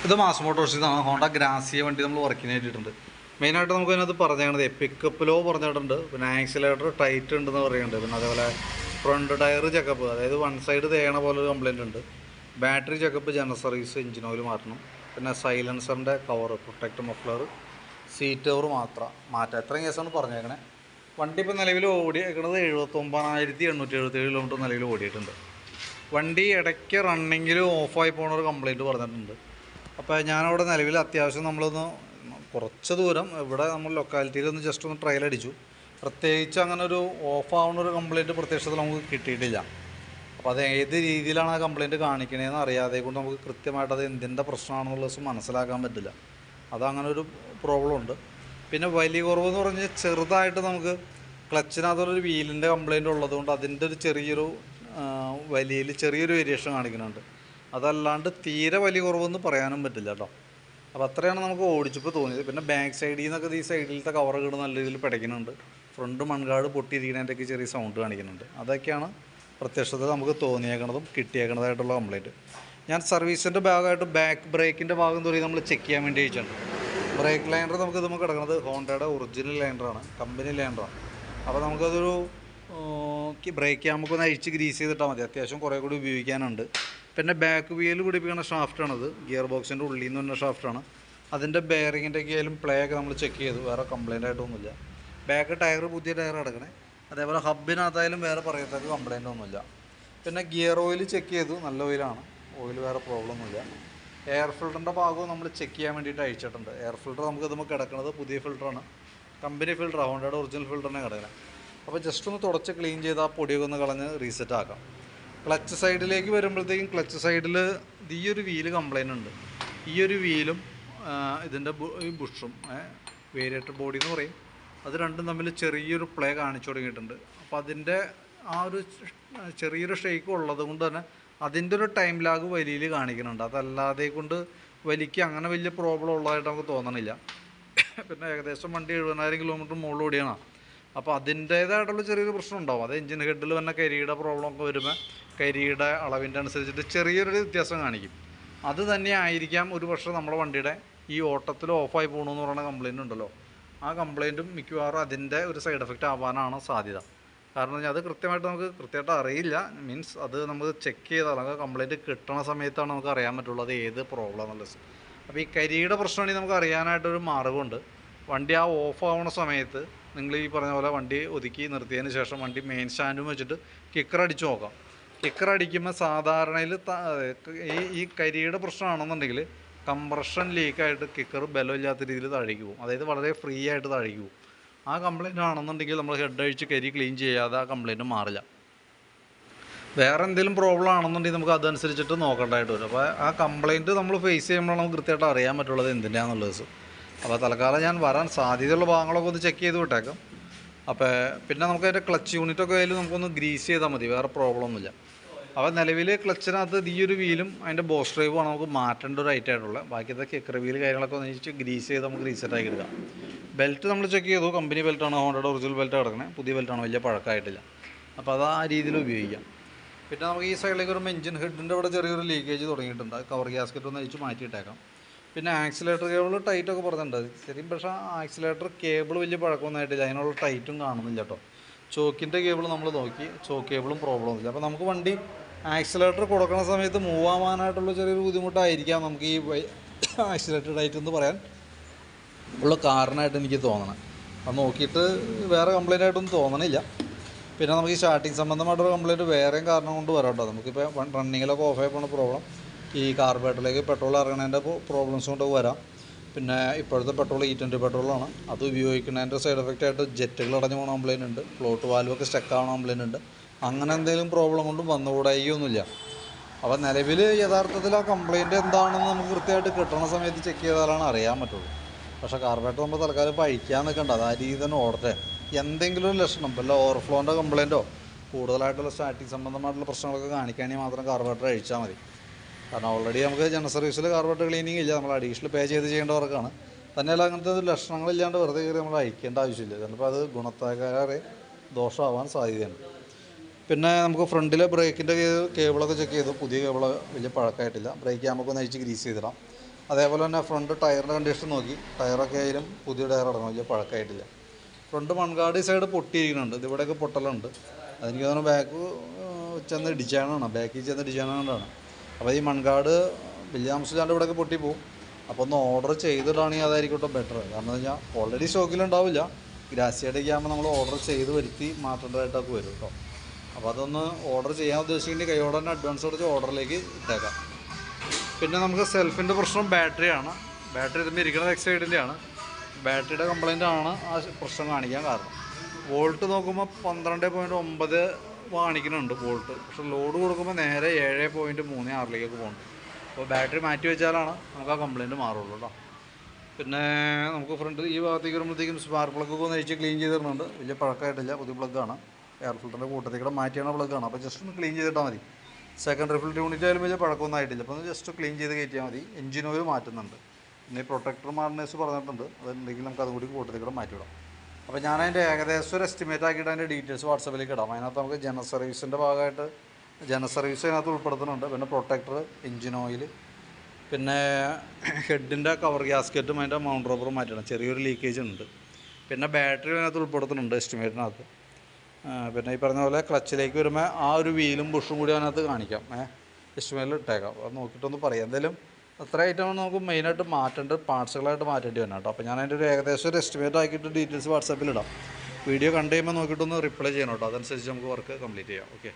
ഇത് mass മോട്ടോഴ്സിന്നാണ്. Honda Grazia വണ്ടി നമ്മൾ വർക്കിന് വേണ്ടിയിട്ടുണ്ട്. മെയിനായിട്ട് നമുക്ക് അതിനകത്ത് പറഞ്ഞത് പിക്കപ്പിലോ പറഞ്ഞിട്ടുണ്ട്, പിന്നെ ആക്സിലേറ്റർ ടൈറ്റ് ഉണ്ടെന്ന് പറയുന്നുണ്ട്, പിന്നെ അതേപോലെ ഫ്രണ്ട് ടയർ ചെക്കപ്പ്, അതായത് വൺ സൈഡ് തേയണ പോലെ ഒരു കംപ്ലയിൻ്റ് ഉണ്ട്. Battery checkup, general service, engine oil മാറ്റണം, പിന്നെ സൈലൻസറിൻ്റെ cover, protect muffler, seat cover മാത്രം മാറ്റാം. എത്രയും കേസാണ് പറഞ്ഞേക്കണേ. വണ്ടി ഇപ്പോൾ നിലവിൽ ഓടിയേക്കണത് 79,877 കിലോമീറ്റർ നിലവിൽ ഓടിയിട്ടുണ്ട്. വണ്ടി ഇടയ്ക്ക് റണ്ണിങ്ങിൽ ഓഫായി പോകുന്ന ഒരു കംപ്ലയിൻറ്റ് പറഞ്ഞിട്ടുണ്ട്. അപ്പോൾ ഞാനവിടെ നിലവിൽ അത്യാവശ്യം നമ്മളൊന്ന് കുറച്ച് ദൂരം ഇവിടെ നമ്മൾ ലൊക്കാലിറ്റിയിൽ ഒന്ന് ജസ്റ്റ് ഒന്ന് ട്രയൽ അടിച്ചു. പ്രത്യേകിച്ച് അങ്ങനെ ഒരു ഓഫ് ആവുന്ന ഒരു കംപ്ലയിൻറ്റ് പ്രത്യക്ഷത്തിൽ നമുക്ക് കിട്ടിയിട്ടില്ല. അപ്പോൾ അത് ഏത് രീതിയിലാണ് ആ കംപ്ലയിൻറ്റ് കാണിക്കണതെന്ന് അറിയാതെ കൊണ്ട് നമുക്ക് കൃത്യമായിട്ട് അത് എന്തിൻ്റെ പ്രശ്നമാണെന്നുള്ളത് മനസ്സിലാക്കാൻ പറ്റില്ല. അതങ്ങനെ ഒരു പ്രോബ്ലം ഉണ്ട്. പിന്നെ വലിയ കുറവെന്ന് പറഞ്ഞാൽ ചെറുതായിട്ട് നമുക്ക് ക്ലച്ചിനകത്തൊരു വീലിൻ്റെ കംപ്ലയിൻ്റ് ഉള്ളതുകൊണ്ട് അതിൻ്റെ ഒരു ചെറിയൊരു വലിയിൽ ചെറിയൊരു വേരിയേഷൻ കാണിക്കുന്നുണ്ട്. അതല്ലാണ്ട് തീരെ വലിയ കുറവെന്ന് പറയാനും പറ്റില്ല കേട്ടോ. അപ്പോൾ അത്രയാണ് നമുക്ക് ഓടിച്ചപ്പോൾ തോന്നിയത്. പിന്നെ ബാക്ക് സൈഡിൽ നിന്നൊക്കെ ഈ സൈഡിലത്തെ കവറൊക്കെ നല്ല രീതിയിൽ പിടയ്ക്കുന്നുണ്ട്. ഫ്രണ്ട് മൺകാട് പൊട്ടിയിരിക്കുന്നതിൻ്റെയൊക്കെ ചെറിയ സൗണ്ട് കാണിക്കുന്നുണ്ട്. അതൊക്കെയാണ് പ്രത്യക്ഷത്തിൽ നമുക്ക് തോന്നിയേക്കണതും കിട്ടിയേക്കണതായിട്ടുള്ള കംപ്ലയിൻറ്റ്. ഞാൻ സർവീസിൻ്റെ ഭാഗമായിട്ട് ബാക്ക് ബ്രേക്കിൻ്റെ ഭാഗം തുടങ്ങി നമ്മൾ ചെക്ക് ചെയ്യാൻ വേണ്ടി അയച്ചിട്ടുണ്ട്. ബ്രേക്ക് ലൈനർ നമുക്ക് കിടക്കുന്നത് ഹോണ്ടയുടെ ഒറിജിനൽ ലൈനറാണ്, കമ്പനി ലൈനറാണ്. അപ്പോൾ നമുക്കതൊരു ബ്രേക്ക് നമുക്കൊന്ന് അഴിച്ച് ഗ്രീസ് ചെയ്തിട്ടാൽ മതി. അത്യാവശ്യം കുറേ കൂടി ഉപയോഗിക്കാനുണ്ട്. പിന്നെ ബാക്ക് വീൽ പിടിപ്പിക്കുന്ന ഷാഫ്റ്റാണത്, ഗിയർ ബോക്സിൻ്റെ ഉള്ളിൽ നിന്ന് തന്നെ ഷാഫ്റ്റാണ്. അതിൻ്റെ ബെയറിങ്ങിൻ്റെ ഒക്കെ ആയാലും പ്ലേ ഒക്കെ നമ്മൾ ചെക്ക് ചെയ്തു, വേറെ കംപ്ലയിൻ്റ് ആയിട്ടൊന്നുമില്ല. ബാക്ക് ടയർ പുതിയ ടയർ കിടക്കണേ. അതേപോലെ ഹബിനകത്തായാലും വേറെ പറയത്തക്ക കംപ്ലയിൻ്റ് ഒന്നുമില്ല. പിന്നെ ഗിയർ ഓയിൽ ചെക്ക് ചെയ്തു, നല്ല ഓയിലാണ്, ഓയിൽ വേറെ പ്രോബ്ലം ഒന്നുമില്ല. എയർ ഫിൽറ്ററിൻ്റെ ഭാഗവും നമ്മൾ ചെക്ക് ചെയ്യാൻ വേണ്ടിയിട്ട് അയച്ചിട്ടുണ്ട്. എയർ ഫിൽറ്റർ നമുക്ക് ഇതുമ്പോൾ കിടക്കുന്നത് പുതിയ ഫിൽറ്ററാണ്, കമ്പനി ഫിൽറ്റർ, ഹോണ്ടയുടെ ഒറിജിനൽ ഫിൽറ്ററിനെ കിടക്കണം. അപ്പോൾ ജസ്റ്റ് ഒന്ന് തുടച്ച് ക്ലീൻ ചെയ്ത് ആ പൊടിയൊക്കെ ഒന്ന് കളഞ്ഞ് റീസെറ്റ് ആക്കാം. ക്ലച്ച് സൈഡിലേക്ക് വരുമ്പോഴത്തേക്കും ക്ലച്ച് സൈഡിൽ ഈ ഒരു വീല് കംപ്ലയിൻ്റ് ഉണ്ട്. ഈ ഒരു വീലും ഇതിൻ്റെ ഈ ബുഷും വേരിയേറ്റർ ബോഡി എന്ന് പറയും, അത് രണ്ടും തമ്മിൽ ചെറിയൊരു പ്ലേ കാണിച്ചു തുടങ്ങിയിട്ടുണ്ട്. അപ്പോൾ അതിൻ്റെ ആ ഒരു ചെറിയൊരു ഷേക്ക് ഉള്ളത് കൊണ്ട് തന്നെ അതിൻ്റെ ഒരു ടൈം ലാഗ് വലിയിൽ കാണിക്കുന്നുണ്ട്. അതല്ലാതെ കൊണ്ട് വലിക്ക് അങ്ങനെ വലിയ പ്രോബ്ലം ഉള്ളതായിട്ട് നമുക്ക് തോന്നണില്ല. പിന്നെ ഏകദേശം വണ്ടി 70,000 കിലോമീറ്റർ മുകളിൽ ഓടിയാണ്. അപ്പോൾ അതിൻ്റേതായിട്ടുള്ള ചെറിയൊരു പ്രശ്നം ഉണ്ടാവും. അത് എഞ്ചിൻ ഹെഡിൽ തന്നെ കരിയുടെ പ്രോബ്ലം ഒക്കെ വരുമ്പോൾ കരിയുടെ അളവിൻ്റെ അനുസരിച്ചിട്ട് ചെറിയൊരു വ്യത്യാസം കാണിക്കും. അത് തന്നെ ആയിരിക്കാം ഒരു പക്ഷേ നമ്മുടെ വണ്ടിയുടെ ഈ ഓട്ടത്തിൽ ഓഫായി പോകണമെന്ന് പറയുന്ന കംപ്ലയിൻ്റ് ഉണ്ടല്ലോ, ആ കംപ്ലയിൻറ്റും മിക്കവാറും അതിൻ്റെ ഒരു സൈഡ് എഫക്റ്റ് ആവാനാണ് സാധ്യത. കാരണം അത് കൃത്യമായിട്ട് നമുക്ക് കൃത്യമായിട്ട് അറിയില്ല. മീൻസ് അത് നമുക്ക് ചെക്ക് ചെയ്താൽ നമുക്ക് കംപ്ലയിൻറ്റ് കിട്ടണ സമയത്താണ് നമുക്ക് അറിയാൻ പറ്റുള്ളൂ അത് ഏത് പ്രോബ്ലം എന്നുള്ളത്. അപ്പോൾ ഈ കരിയുടെ പ്രശ്നമാണെങ്കിൽ നമുക്ക് അറിയാനായിട്ടൊരു മാർഗ്ഗമുണ്ട്. വണ്ടി ആ ഓഫ് ആവുന്ന സമയത്ത് നിങ്ങൾ ഈ പറഞ്ഞ പോലെ വണ്ടി ഒതുക്കി നിർത്തിയതിന് ശേഷം വണ്ടി മെയിൻ സ്റ്റാൻഡും വെച്ചിട്ട് കിക്കർ അടിച്ച് നോക്കാം. കിക്കർ അടിക്കുമ്പോൾ സാധാരണയിൽ ഈ കരിയുടെ പ്രശ്നമാണെന്നുണ്ടെങ്കിൽ കംപ്രഷൻ ലീക്കായിട്ട് കിക്കർ ബലമില്ലാത്ത രീതിയിൽ താഴേക്ക് പോകും, അതായത് വളരെ ഫ്രീ ആയിട്ട് താഴേക്ക് പോകും. ആ കംപ്ലയിൻ്റ് ആണെന്നുണ്ടെങ്കിൽ നമ്മൾ ഹെഡ് അഴിച്ച് കരി ക്ലീൻ ചെയ്യാതെ ആ കംപ്ലയിൻറ്റ് മാറില്ല. വേറെ എന്തെങ്കിലും പ്രോബ്ലം ആണെന്നുണ്ടെങ്കിൽ നമുക്ക് അതനുസരിച്ചിട്ട് നോക്കേണ്ടതായിട്ട് വരും. അപ്പോൾ ആ കംപ്ലയിൻറ്റ് നമ്മൾ ഫേസ് ചെയ്യുമ്പോഴാണ് നമുക്ക് കൃത്യമായിട്ട് അറിയാൻ പറ്റുള്ളത് എന്തിൻ്റെയാണെന്നുള്ളത്. അപ്പോൾ തൽക്കാലം ഞാൻ വരാൻ സാധ്യതയുള്ള ഭാഗങ്ങളൊക്കെ ഒന്ന് ചെക്ക് ചെയ്ത് വിട്ടേക്കാം. അപ്പോൾ പിന്നെ നമുക്ക് അതിൻ്റെ ക്ലച്ച് യൂണിറ്റൊക്കെ ആയാലും നമുക്കൊന്ന് ഗ്രീസ് ചെയ്താൽ മതി, വേറെ പ്രോബ്ലം ഒന്നുമില്ല. അപ്പോൾ നിലവിൽ ക്ലച്ചിനകത്ത് ഈ ഒരു വീലും അതിൻ്റെ ബോസ് ഡ്രൈവുമാണ് നമുക്ക് മാറ്റേണ്ട ഒരു ഐറ്റം ആയിട്ടുള്ളത്. ബാക്കിയത്തെ കിക്കർ വീൽ കാര്യങ്ങളൊക്കെ ഒന്ന് ഗ്രീസ് ചെയ്ത് നമുക്ക് റീസെറ്റ് ആക്കി എടുക്കാം. ബെൽറ്റ് നമ്മൾ ചെക്ക് ചെയ്തു, കമ്പനി ബെൽറ്റാണ്, ഹോണ്ടയുടെ ഒറിജിനൽ ബെൽറ്റ് കിടക്കുന്നത്, പുതിയ ബെൽറ്റാണ്, വലിയ പഴക്കമായിട്ടില്ല. അപ്പോൾ അത് ആ രീതിയിൽ ഉപയോഗിക്കാം. പിന്നെ നമുക്ക് ഈ സൈഡിലേക്ക് വരുമ്പോൾ എഞ്ചിൻ ഹെഡിൻ്റെ ഇവിടെ ചെറിയൊരു ലീക്കേജ് തുടങ്ങിയിട്ടുണ്ട്, കവർ ഗ്യാസ്കറ്റ് ഒന്ന് അഴിച്ച് മാറ്റിയിട്ടേക്കാം. പിന്നെ ആക്സിലേറ്റർ കേബിൾ ടൈറ്റൊക്കെ പറഞ്ഞിട്ടുണ്ട് ശരിയും, പക്ഷേ ആക്സിലേറ്റർ കേബിൾ വലിയ പഴക്കമൊന്നുമായിട്ടില്ല, അതിനുള്ള ടൈറ്റും കാണുന്നില്ല കേട്ടോ. ചോക്കിൻ്റെ കേബിൾ നമ്മൾ നോക്കി, ചോക്ക് കേബിളും പ്രോബ്ലം ഒന്നുമില്ല. അപ്പോൾ നമുക്ക് വണ്ടി ആക്സിലേറ്റർ കൊടുക്കുന്ന സമയത്ത് മൂവ് ആവാനായിട്ടുള്ള ചെറിയൊരു ബുദ്ധിമുട്ടായിരിക്കാം നമുക്ക് ഈ ആക്സിലേറ്റർ ടൈറ്റ് എന്ന് പറയാൻ ഉള്ള കാരണമായിട്ട് എനിക്ക് തോന്നണം. അത് നോക്കിയിട്ട് വേറെ കംപ്ലയിൻ്റ് ആയിട്ടൊന്നും തോന്നണില്ല. പിന്നെ നമുക്ക് ഈ സ്റ്റാർട്ടിങ് സംബന്ധമായിട്ടൊരു കംപ്ലയിൻറ്റ് വേറെയും കാരണം കൊണ്ട് വരാം കേട്ടോ. നമുക്കിപ്പോൾ റണ്ണിങ്ങിലൊക്കെ ഓഫായി പോകുന്ന പ്രോബ്ലം, ഈ കാർബറേറ്ററിലേക്ക് പെട്രോൾ ഇറങ്ങണതിൻ്റെ പ്രോബ്ലംസ് കൊണ്ട് വരാം. പിന്നെ ഇപ്പോഴത്തെ പെട്രോൾ E20 പെട്രോളാണ്, അത് ഉപയോഗിക്കുന്നതിൻ്റെ സൈഡ് എഫക്റ്റ് ആയിട്ട് ജെറ്റുകൾ അടഞ്ഞു പോകുന്ന കംപ്ലയിൻ്റ് ഉണ്ട്, ഫ്ലോട്ട് വാൽവൊക്കെ സ്റ്റക്ക് ആവുന്ന കംപ്ലയിൻ്റ് ഉണ്ട്. അങ്ങനെ എന്തെങ്കിലും പ്രോബ്ലം കൊണ്ടും വന്നുകൂടായിയൊന്നുമില്ല. അപ്പോൾ നിലവിൽ യഥാർത്ഥത്തിൽ ആ കംപ്ലയിൻറ്റ് എന്താണെന്ന് നമുക്ക് കൃത്യമായിട്ട് കിട്ടുന്ന സമയത്ത് ചെക്ക് ചെയ്താലാണ് അറിയാൻ പറ്റുള്ളൂ. പക്ഷേ കാർബറേറ്റർ നമ്മൾ തൽക്കാലം ഇപ്പോൾ അഴിക്കാൻ നിൽക്കണ്ട, അത് ആ രീതി തന്നെ ഓടട്ടെ. എന്തെങ്കിലും ഒരു ലക്ഷണം വല്ല ഓവർഫ്ലോൻ്റെ കംപ്ലയിൻറ്റോ കൂടുതലായിട്ടുള്ള സ്റ്റാർട്ടിങ് സംബന്ധമായിട്ടുള്ള പ്രശ്നങ്ങളൊക്കെ കാണിക്കുകയാണെങ്കിൽ മാത്രം കാർബറേറ്റർ അഴിച്ചാൽ മതി. കാരണം ഓൾറെഡി നമുക്ക് ജനറൽ സർവീസിൽ കാർബറേറ്റർ ക്ലീനിങ് ഇല്ല, നമ്മൾ അഡീഷണൽ പേ ചെയ്യേണ്ട വർക്കാണ്. തന്നെയല്ല അങ്ങനത്തെ ലക്ഷണങ്ങളില്ലാണ്ട് വെറുതെ കയറി നമ്മൾ അഴിക്കേണ്ട ആവശ്യമില്ല, ചിലപ്പോൾ അത് ഗുണത്തേക്കാരെ ദോഷമാവാൻ സാധ്യതയുണ്ട്. പിന്നെ നമുക്ക് ഫ്രണ്ടിലെ ബ്രേക്കിൻ്റെ കേബിളൊക്കെ ചെക്ക് ചെയ്തു, പുതിയ കേബിൾ വലിയ പഴക്കമായിട്ടില്ല. ബ്രേക്ക് നമുക്കൊന്ന് അഴിച്ച് ഗ്രീസ് ചെയ്തിടാം. അതേപോലെ തന്നെ ഫ്രണ്ട് ടയറിൻ്റെ കണ്ടീഷൻ നോക്കി, ടയറൊക്കെ ആയാലും പുതിയ ടയറാണ്, വലിയ പഴക്കമായിട്ടില്ല. ഫ്രണ്ട് മൺകാട് ഈ സൈഡ് പൊട്ടിയിരിക്കുന്നുണ്ട്, ഇതിവിടെയൊക്കെ പൊട്ടലുണ്ട്. അതെനിക്ക് തോന്നുന്നു ബാക്ക് ചെന്ന് ഇടിച്ചാണ്, ബാക്കിൽ ചെന്ന് ഇടിച്ചാനാണ്. അപ്പോൾ ഈ മൺകാട് വലിയ താമസിച്ചാണ്ട് ഇവിടെയൊക്കെ പൊട്ടിപ്പോവും. അപ്പോൾ ഒന്ന് ഓർഡർ ചെയ്തിടാണെങ്കിൽ അതായിരിക്കട്ടെ ബെറ്റർ. കാരണം എന്ന് കഴിഞ്ഞാൽ ഓൾറെഡി സ്റ്റോക്കിലുണ്ടാവില്ല, ഗ്രാസിയായിട്ടൊക്കെ ആകുമ്പോൾ നമ്മൾ ഓർഡർ ചെയ്ത് വരുത്തി മാറ്റേണ്ടതായിട്ടൊക്കെ വരും കേട്ടോ. അപ്പോൾ അതൊന്ന് ഓർഡർ ചെയ്യാൻ ഉദ്ദേശിക്കുന്നുണ്ടെങ്കിൽ കൈയോടെ തന്നെ അഡ്വാൻസ് കൊടുത്ത് ഓർഡറിലേക്ക് ഇട്ടേക്കാം. പിന്നെ നമുക്ക് സെൽഫിൻ്റെ പ്രശ്നം ബാറ്ററിയാണ്. ബാറ്ററി ഇതുമ്പോൾ ഇരിക്കുന്നത് എക്സൈഡിൻ്റെയാണ്. ബാറ്ററിയുടെ കംപ്ലൈൻ്റ് ആണ് ആ പ്രശ്നം കാണിക്കാൻ കാരണം. വോൾട്ട് നോക്കുമ്പോൾ 12.9 കാണിക്കുന്നുണ്ട് വോൾട്ട്, പക്ഷേ ലോഡ് കൊടുക്കുമ്പോൾ നേരെ 7.36 പോകുന്നുണ്ട്. അപ്പോൾ ബാറ്ററി മാറ്റി വെച്ചാലാണ് നമുക്ക് ആ കംപ്ലൈൻറ്റ് മാറുള്ളൂ കേട്ടോ. പിന്നെ നമുക്ക് ഫ്രണ്ട് ഈ ഭാഗത്തേക്ക് വരുമ്പോഴത്തേക്കും സ്പാർക്ക് പ്ലഗ് ഒന്ന് അഴിച്ച് ക്ലീൻ ചെയ്ത് തരുന്നുണ്ട്. വലിയ പഴക്കമായിട്ടില്ല, പുതിയ പ്ലഗ്ഗാണ്, എയർ ഫിൽറ്ററിൻ്റെ കൂട്ടത്തേക്കൂടെ മാറ്റിയാണ് പ്ലഗ്ഗാണ്. അപ്പോൾ ജസ്റ്റ് ഒന്ന് ക്ലീൻ ചെയ്തിട്ടാൽ മതി. സെക്കൻഡറി ഫിൽറ്റർ യൂണിറ്റ് ആയാലും വലിയ പഴക്കമൊന്നും ആയിട്ടില്ല. അപ്പോൾ ഒന്ന് ജസ്റ്റ് ക്ലീൻ ചെയ്ത് കയറ്റിയാൽ മതി. എഞ്ചിൻ ഓയിൽ മാറ്റുന്നുണ്ട്, പിന്നെ പ്രൊട്ടക്ടർ മാർനേഴ്സ് പറഞ്ഞിട്ടുണ്ട്, അതുണ്ടെങ്കിൽ നമുക്ക് അതും കൂടി കൂട്ടത്തേക്കൂടെ മാറ്റിവിടാം. അപ്പോൾ ഞാൻ അതിൻ്റെ ഏകദേശം ഒരു എസ്റ്റിമേറ്റ് ആക്കിയിട്ട് അതിൻ്റെ ഡീറ്റെയിൽസ് വാട്സപ്പിലേക്ക് ഇടാം. അതിനകത്ത് നമുക്ക് ജനറൽ സർവീസിൻ്റെ ഭാഗമായിട്ട് ജനറൽ സർവീസ് അതിനകത്ത് ഉൾപ്പെടുത്തുന്നുണ്ട്. പിന്നെ പ്രൊട്ടക്ടർ, എഞ്ചിൻ ഓയിൽ, പിന്നെ ഹെഡിൻ്റെ കവർ ഗ്യാസ്കറ്റും അതിൻ്റെ മൗണ്ട് റബ്ബറും മാറ്റണം, ചെറിയൊരു ലീക്കേജ് ഉണ്ട്. പിന്നെ ബാറ്ററി അതിനകത്ത് ഉൾപ്പെടുത്തുന്നുണ്ട് എസ്റ്റിമേറ്റിനകത്ത്. പിന്നെ ഈ പറഞ്ഞ പോലെ ക്ലച്ചിലേക്ക് വരുമ്പോൾ ആ ഒരു വീലും ബുഷും കൂടി അതിനകത്ത് കാണിക്കാം, എസ്റ്റിമേറ്റിൽ ഇട്ടേക്കാം. അത് നോക്കിയിട്ടൊന്ന് പറയാം. എന്തായാലും അത്ര ഐറ്റമാണ് നമുക്ക് മെയിനായിട്ട് മാറ്റേണ്ട, പാർട്സുകളായിട്ട് മാറ്റേണ്ടി വരണം കേട്ടോ. അപ്പോൾ ഞാൻ അതിൻ്റെ ഒരു ഏകദേശം ഒരു എസ്റ്റിമേറ്റ് ആക്കിയിട്ട് ഡീറ്റെയിൽസ് വാട്സാപ്പിൽ ഇടാം. വീഡിയോ കണ്ടു കഴിയുമ്പോൾ നോക്കിയിട്ടൊന്ന് റിപ്ലൈ ചെയ്യണം കേട്ടോ, അതനുസരിച്ച് നമുക്ക് വർക്ക് കംപ്ലീറ്റ് ചെയ്യാം. ഓക്കെ.